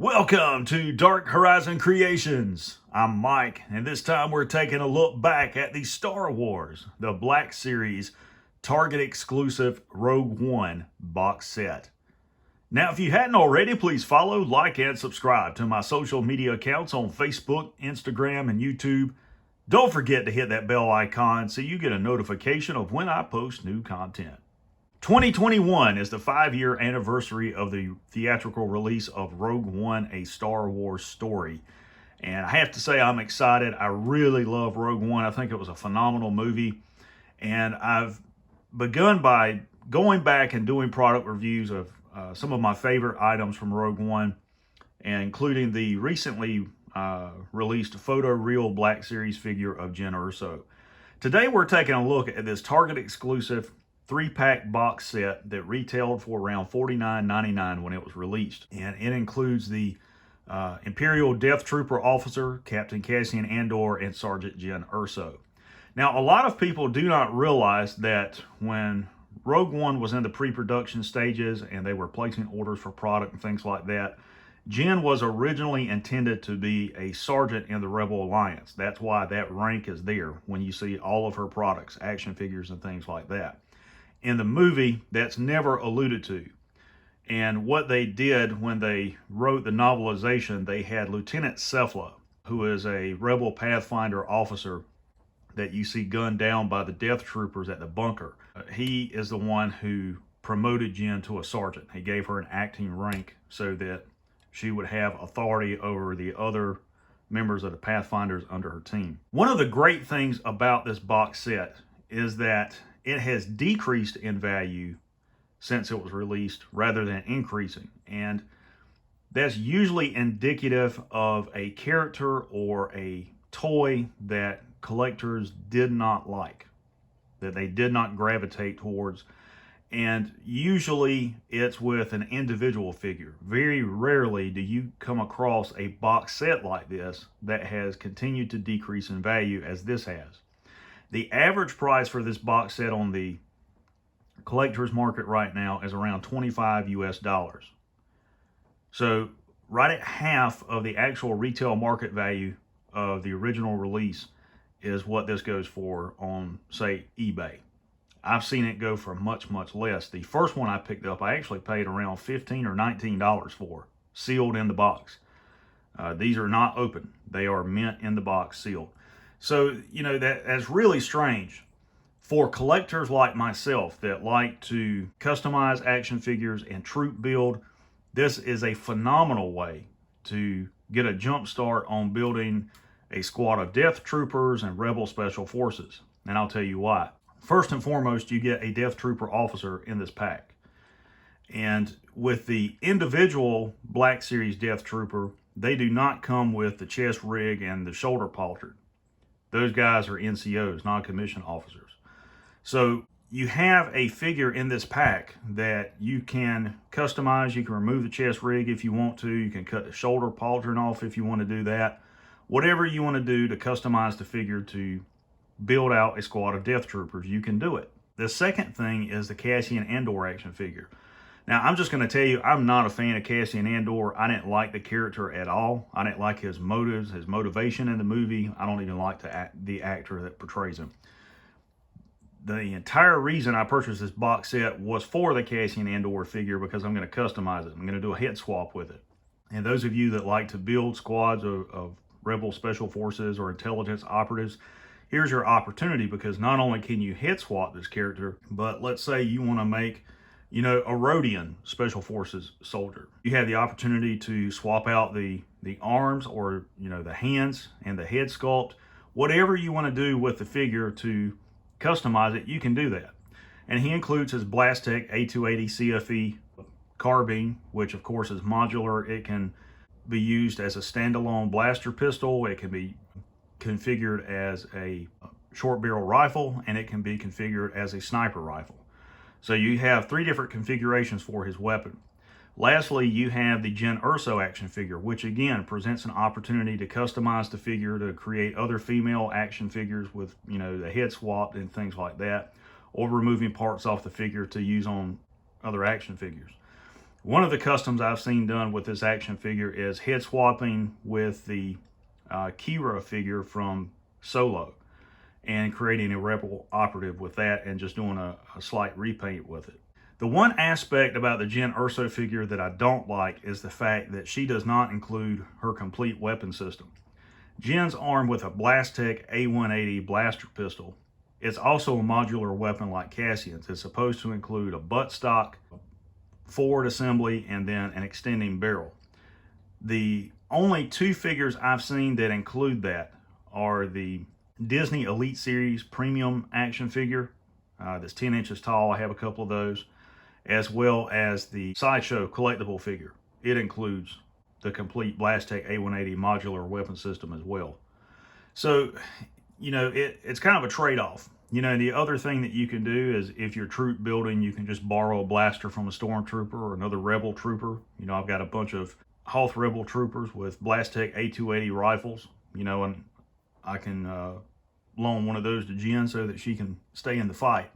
Welcome to Dark Horizon Creations. I'm Mike, and this time we're taking a look back at the Star Wars, the Black Series, Target exclusive Rogue One box set. Now, if you hadn't already, please follow, like, and subscribe to my social media accounts on Facebook, Instagram, and YouTube. Don't forget to hit that bell icon so you get a notification of when I post new content. 2021 is the 5-year anniversary of the theatrical release of Rogue One, a Star Wars story. And I have to say I'm excited. I really love Rogue One. I think it was a phenomenal movie. And I've begun by going back and doing product reviews of some of my favorite items from Rogue One, including the recently released photoreal Black Series figure of Jyn Erso. Today we're taking a look at this Target exclusive 3-pack box set that retailed for around $49.99 when it was released. And it includes the Imperial Death Trooper officer, Captain Cassian Andor, and Sergeant Jyn Erso. Now, a lot of people do not realize that when Rogue One was in the pre-production stages and they were placing orders for product and things like that, Jyn was originally intended to be a sergeant in the Rebel Alliance. That's why that rank is there when you see all of her products, action figures, and things like that. In the movie, that's never alluded to. And what they did when they wrote the novelization, they had Lieutenant Cephala, who is a Rebel Pathfinder officer that you see gunned down by the Death Troopers at the bunker. He is the one who promoted Jyn to a sergeant. He gave her an acting rank so that she would have authority over the other members of the Pathfinders under her team. One of the great things about this box set is that it has decreased in value since it was released rather than increasing. And that's usually indicative of a character or a toy that collectors did not like, that they did not gravitate towards. And usually it's with an individual figure. Very rarely do you come across a box set like this that has continued to decrease in value as this has. The average price for this box set on the collector's market right now is around $25 US. So right at half of the actual retail market value of the original release is what this goes for on, say, eBay. I've seen it go for much, much less. The first one I picked up, I actually paid around $15 or $19 for, sealed in the box. These are not open. They are mint in the box, sealed. So, that's really strange for collectors like myself that like to customize action figures and troop build. This is a phenomenal way to get a jump start on building a squad of Death Troopers and Rebel Special Forces. And I'll tell you why. First and foremost, you get a Death Trooper officer in this pack. And with the individual Black Series Death Trooper, they do not come with the chest rig and the shoulder palter. Those guys are NCOs, non-commissioned officers. So you have a figure in this pack that you can customize. You can remove the chest rig if you want to. You can cut the shoulder pauldron off if you want to do that. Whatever you want to do to customize the figure to build out a squad of Death Troopers, you can do it. The second thing is the Cassian Andor action figure. Now, I'm just going to tell you, I'm not a fan of Cassian Andor. I didn't like the character at all. I didn't like his motives, his motivation in the movie. I don't even like the actor that portrays him. The entire reason I purchased this box set was for the Cassian Andor figure because I'm going to customize it. I'm going to do a head swap with it. And those of you that like to build squads of Rebel Special Forces or intelligence operatives, here's your opportunity, because not only can you head swap this character, but let's say you want to make a Rhodian Special Forces soldier. You have the opportunity to swap out the arms or, the hands and the head sculpt. Whatever you want to do with the figure to customize it, you can do that. And he includes his Blastech A280 CFE carbine, which of course is modular. It can be used as a standalone blaster pistol. It can be configured as a short barrel rifle, and it can be configured as a sniper rifle. So you have 3 different configurations for his weapon. Lastly, you have the Jyn Erso action figure, which again presents an opportunity to customize the figure to create other female action figures with, the head swapped and things like that, or removing parts off the figure to use on other action figures. One of the customs I've seen done with this action figure is head swapping with the Kira figure from Solo and creating a Rebel operative with that and just doing a slight repaint with it. The one aspect about the Jyn Erso figure that I don't like is the fact that she does not include her complete weapon system. Jyn's armed with a Blastech A180 blaster pistol. It's also a modular weapon like Cassian's. It's supposed to include a buttstock, forward assembly, and then an extending barrel. The only two figures I've seen that include that are the Disney Elite Series premium action figure that's 10 inches tall. I have a couple of those, as well as the Sideshow collectible figure. It includes the complete Blastech A180 modular weapon system as well. So, it's kind of a trade-off. The other thing that you can do is if you're troop building, you can just borrow a blaster from a stormtrooper or another rebel trooper. I've got a bunch of Hoth rebel troopers with Blastech A280 rifles, and I can loan one of those to Jyn so that she can stay in the fight.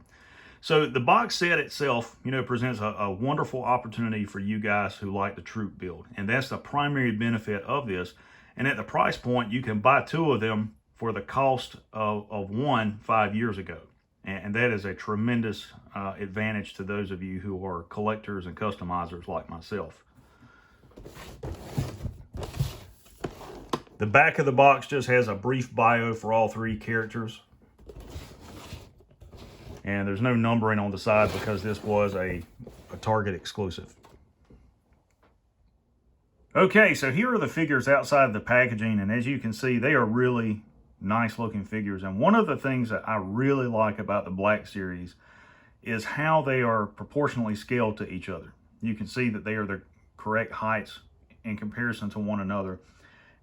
So the box set itself, presents a wonderful opportunity for you guys who like the troop build. And that's the primary benefit of this. And at the price point, you can buy two of them for the cost of one 5 years ago. And that is a tremendous advantage to those of you who are collectors and customizers like myself. The back of the box just has a brief bio for all three characters. And there's no numbering on the side because this was a Target exclusive. Okay, so here are the figures outside the packaging, and as you can see, they are really nice looking figures. And one of the things that I really like about the Black Series is how they are proportionally scaled to each other. You can see that they are the correct heights in comparison to one another.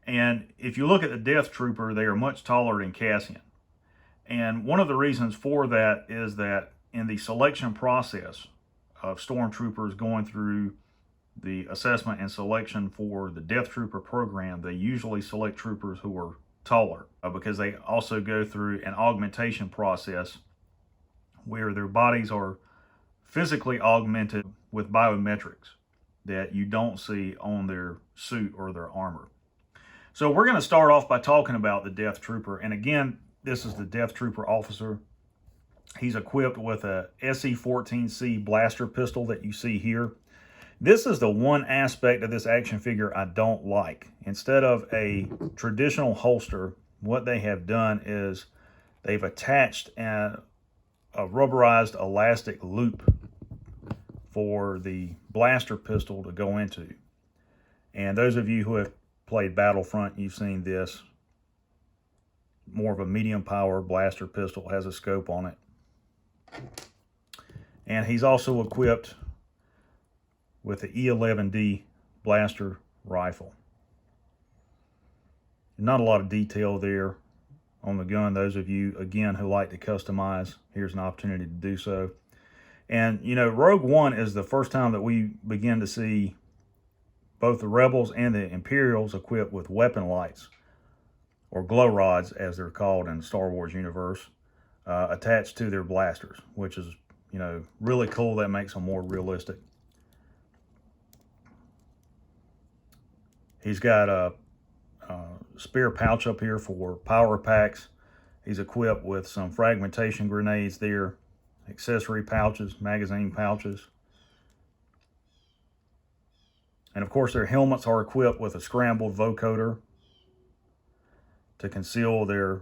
And if you look at the Death Trooper, they are much taller than Cassian. And one of the reasons for that is that in the selection process of stormtroopers going through the assessment and selection for the Death Trooper program, they usually select troopers who are taller because they also go through an augmentation process where their bodies are physically augmented with biometrics that you don't see on their suit or their armor. So we're going to start off by talking about the Death Trooper. And again, this is the Death Trooper officer. He's equipped with a SE-14C blaster pistol that you see here. This is the one aspect of this action figure I don't like. Instead of a traditional holster, what they have done is they've attached a rubberized elastic loop for the blaster pistol to go into. And those of you who have played Battlefront, you've seen this. More of a medium power blaster pistol, has a scope on it. And he's also equipped with the E11D blaster rifle. Not a lot of detail there on the gun. Those of you, again, who like to customize, here's an opportunity to do so. And, Rogue One is the first time that we begin to see both the Rebels and the Imperials equipped with weapon lights, or glow rods as they're called in the Star Wars universe, attached to their blasters, which is, really cool. That makes them more realistic. He's got a spare pouch up here for power packs. He's equipped with some fragmentation grenades there, accessory pouches, magazine pouches. And of course their helmets are equipped with a scrambled vocoder to conceal their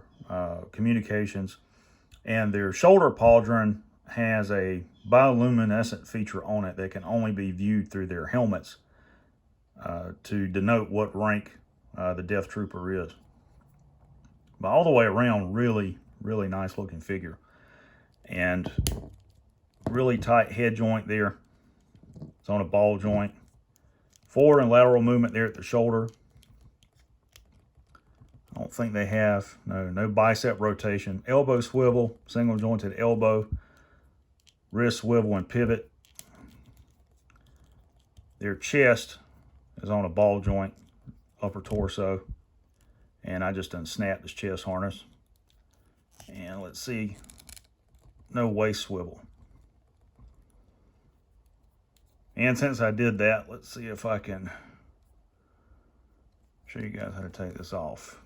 communications. And their shoulder pauldron has a bioluminescent feature on it that can only be viewed through their helmets to denote what rank the Death Trooper is. But all the way around, really, really nice looking figure. And really tight head joint there. It's on a ball joint. Forward and lateral movement there at the shoulder. I don't think they have, no bicep rotation. Elbow swivel, single jointed elbow. Wrist swivel and pivot. Their chest is on a ball joint, upper torso. And I just unsnapped this chest harness. And let's see, no waist swivel. And since I did that, let's see if I can show you guys how to take this off.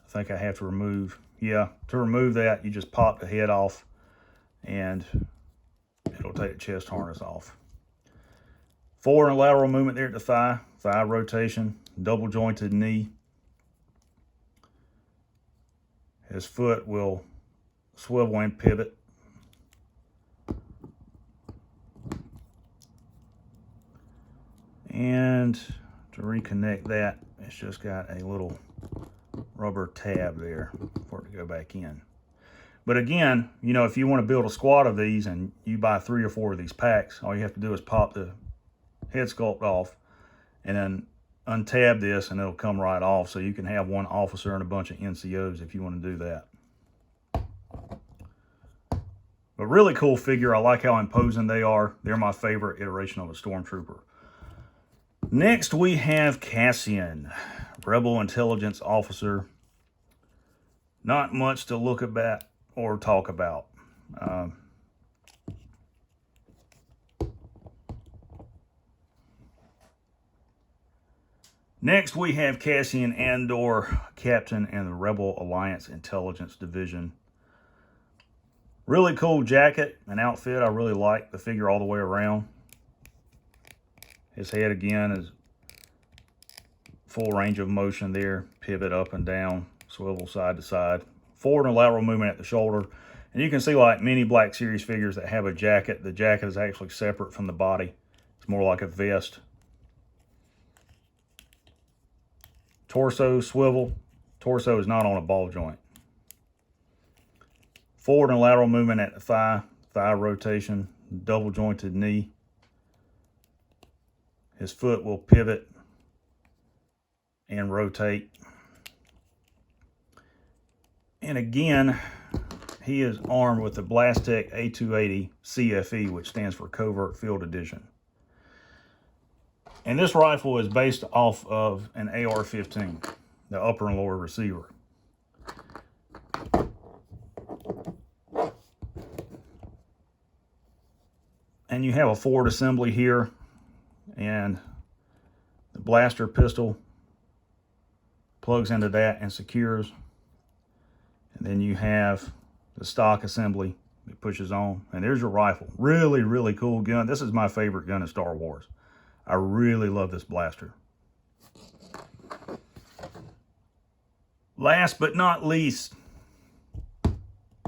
I think I have to remove, to remove that, you just pop the head off and it'll take the chest harness off. Forward and lateral movement there at the thigh, thigh rotation, double jointed knee. His foot will swivel and pivot. And to reconnect that, it's just got a little rubber tab there for it to go back in. But again, if you want to build a squad of these and you buy 3 or 4 of these packs, all you have to do is pop the head sculpt off and then untab this and it'll come right off, so you can have one officer and a bunch of NCOs if you want to do that. But really cool figure. I like how imposing they are. They're my favorite iteration of a Stormtrooper. Next we have Cassian, Rebel Intelligence Officer. Not much to look at or talk about. Next we have Cassian Andor, Captain in the Rebel Alliance Intelligence Division. Really cool jacket and outfit. I really like the figure all the way around. His head again is full range of motion there. Pivot up and down, swivel side to side. Forward and lateral movement at the shoulder. And you can see, like many Black Series figures that have a jacket, the jacket is actually separate from the body. It's more like a vest. Torso swivel. Torso is not on a ball joint. Forward and lateral movement at the thigh. Thigh rotation. Double jointed knee. His foot will pivot and rotate. And again, he is armed with the Blastech A280 CFE, which stands for Covert Field Edition. And this rifle is based off of an AR-15, the upper and lower receiver. And you have a forward assembly here, and the blaster pistol plugs into that and secures. And then you have the stock assembly that pushes on. And there's your rifle. Really, really cool gun. This is my favorite gun in Star Wars. I really love this blaster. Last but not least,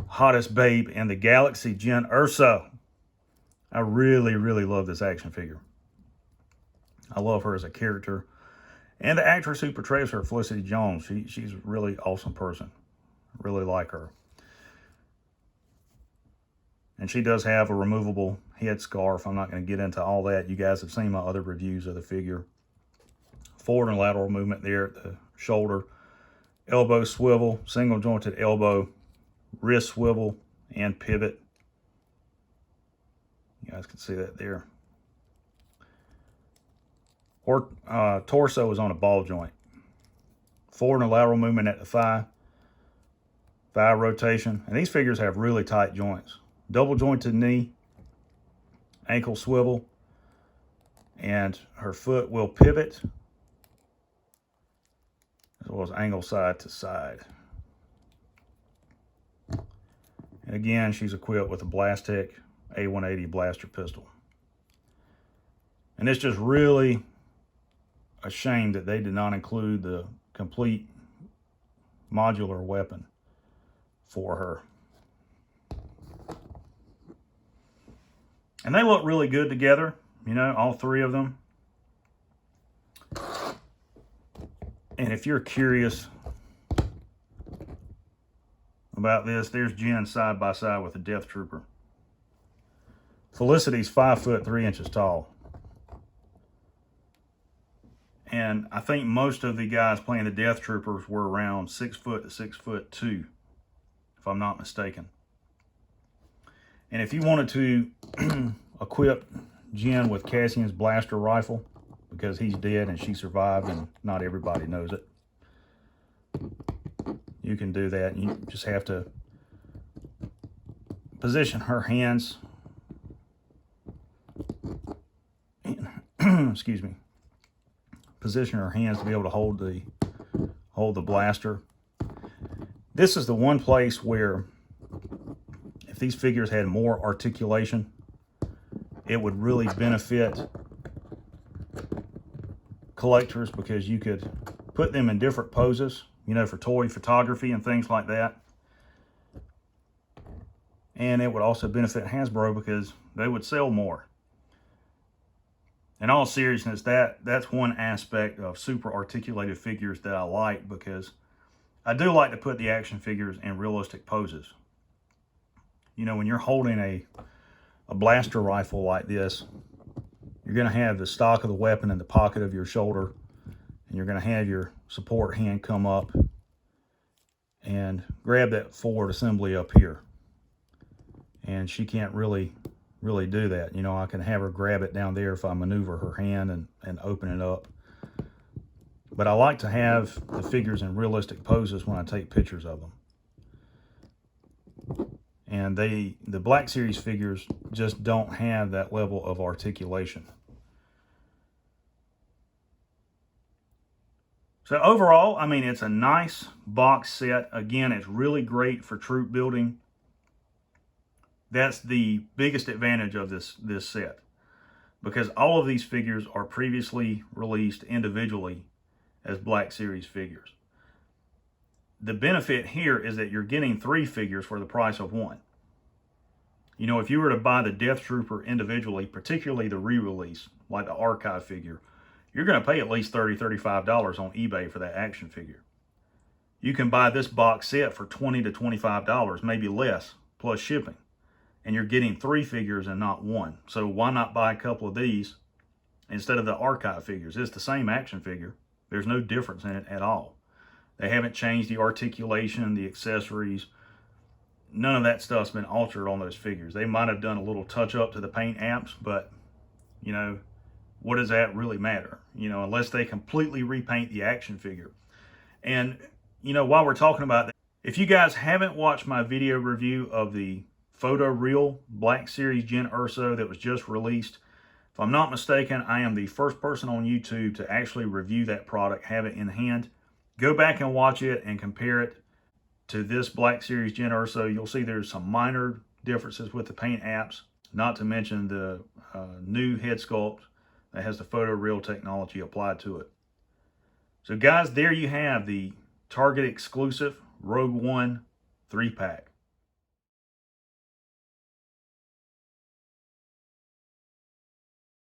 hottest babe in the galaxy, Jen Erso. I really, really love this action figure. I love her as a character. And the actress who portrays her, Felicity Jones, she's a really awesome person. I really like her. And she does have a removable head scarf. I'm not going to get into all that. You guys have seen my other reviews of the figure. Forward and lateral movement there at the shoulder. Elbow swivel, single jointed elbow, wrist swivel, and pivot. You guys can see that there. Torso is on a ball joint. Forward and lateral movement at the thigh. Thigh rotation. And these figures have really tight joints. Double jointed knee. Ankle swivel. And her foot will pivot, as well as angle side to side. And again, she's equipped with a Blastech A180 blaster pistol. And it's just really a shame that they did not include the complete modular weapon for her. And they look really good together, all 3 of them. And if you're curious about this, there's Jen side by side with the Death Trooper. Felicity's 5 foot 3 inches tall. And I think most of the guys playing the Death Troopers were around 6 foot to 6'2", if I'm not mistaken. And if you wanted to equip Jen with Cassian's blaster rifle, because he's dead and she survived and not everybody knows it, you can do that. You just have to position her hands excuse me, position her hands to be able to hold the blaster. This is the one place where if these figures had more articulation, it would really benefit collectors, because you could put them in different poses, you know, for toy photography and things like that. And it would also benefit Hasbro because they would sell more. In all seriousness, that's one aspect of super articulated figures that I like, because I do like to put the action figures in realistic poses. You know, when you're holding a blaster rifle like this, you're going to have the stock of the weapon in the pocket of your shoulder, and you're going to have your support hand come up and grab that forward assembly up here. And she can't really do that. You know, I can have her grab it down there if I maneuver her hand and open it up. But I like to have the figures in realistic poses when I take pictures of them. And the Black Series figures just don't have that level of articulation. So overall, I mean, it's a nice box set. Again, it's really great for troop building. That's the biggest advantage of this set, because all of these figures are previously released individually as Black Series figures. The benefit here is that you're getting 3 figures for the price of 1. You know, if you were to buy the Death Trooper individually, particularly the re-release, like the archive figure, you're going to pay at least $30, $35 on eBay for that action figure. You can buy this box set for $20 to $25, maybe less, plus shipping. And you're getting 3 figures and not 1. So why not buy a couple of these instead of the archive figures? It's the same action figure. There's no difference in it at all. They haven't changed the articulation, the accessories. None of that stuff's been altered on those figures. They might have done a little touch up to the paint apps, but, you know, what does that really matter? You know, unless they completely repaint the action figure. And, you know, while we're talking about that, if you guys haven't watched my video review of the Photo Real Black Series Gen Erso that was just released, if I'm not mistaken, I am the first person on YouTube to actually review that product, have it in hand. Go back and watch it and compare it to this Black Series Gen Erso. You'll see there's some minor differences with the paint apps, not to mention the new head sculpt that has the Photo Real technology applied to it. So guys, there you have the Target exclusive Rogue One 3-pack.